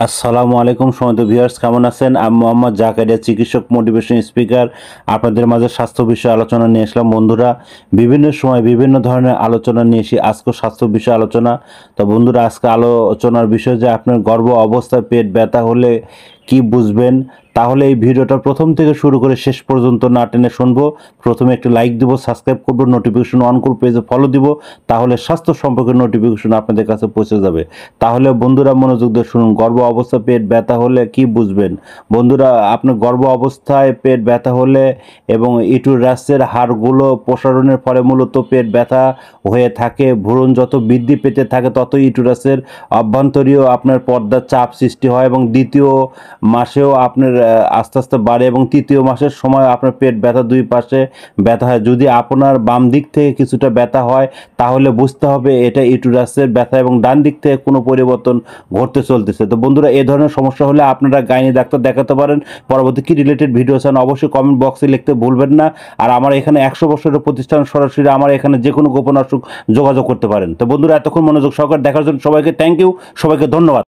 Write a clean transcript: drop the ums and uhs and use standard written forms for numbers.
আসসালামু আলাইকুম সম্মানিত ভিউয়ার্স, কেমন আছেন? আমি মোহাম্মদ জাকারিয়া, চিকিৎসক, মোটিভেশন স্পিকার। আপনাদের মাঝে স্বাস্থ্য বিষয়ে আলোচনা নিয়ে আসলাম। বন্ধুরা, বিভিন্ন সময় বিভিন্ন ধরনের আলোচনা নিয়ে এসে আজকে স্বাস্থ্য বিষয়ে আলোচনা। তো বন্ধুরা, আজকে আলোচনার বিষয় যে আপনার গর্ভ অবস্থায় পেট ব্যথা হলে কি বুঝবেন। তাহলে এই ভিডিওটা প্রথম থেকে শুরু করে শেষ পর্যন্ত না টেনে শুনবো। প্রথমে একটি লাইক দিব, সাবস্ক্রাইব করবো, নোটিফিকেশন অন করবো, পেজে ফলো দিব। তাহলে স্বাস্থ্য সম্পর্কে নোটিফিকেশন আপনাদের কাছে পৌঁছে যাবে। তাহলে বন্ধুরা, মনোযোগ দিয়ে শুনুন। গর্ভ অবস্থায় পেট ব্যথা হলে কি বুঝবেন। বন্ধুরা, আপনার গর্ভ অবস্থায় পেট ব্যথা হলে এবং ইউটেরাসের হাড়গুলো প্রসারণের ফলে মূলত পেট ব্যথা হয়ে থাকে। ভ্রূণ যত বৃদ্ধি পেতে থাকে তত ইউটেরাসের অভ্যন্তরীণ আপনার পর্দার চাপ সৃষ্টি হয় এবং দ্বিতীয় মাসেও আপনার আস্তে আস্তে বাড়ে এবং তৃতীয় মাসের সময় আপনার পেট ব্যথা দুই পাশে ব্যথা হয়। যদি আপনার বাম দিক থেকে কিছুটা ব্যথা হয় তাহলে বুঝতে হবে এটা ইউটেরাসের ব্যথা এবং ডান দিক থেকে কোনো পরিবর্তন ঘটতে চলতেছে। তো বন্ধুরা, এই ধরনের সমস্যা হলে আপনারা গাইনি ডাক্তার দেখাতে পারেন। পরবর্তী কি রিলেটেড ভিডিও চান অবশ্যই কমেন্ট বক্সে লিখতে ভুলবেন না। আর আমার এখানে 100 বছরের প্রতিষ্ঠান, সরাসরি আমার এখানে যে কোনো গোপন অসুখ যোগাযোগ করতে পারেন। তো বন্ধুরা, এতক্ষণ মনোযোগ সহকারে দেখার জন্য সবাইকে থ্যাংক ইউ, সবাইকে ধন্যবাদ।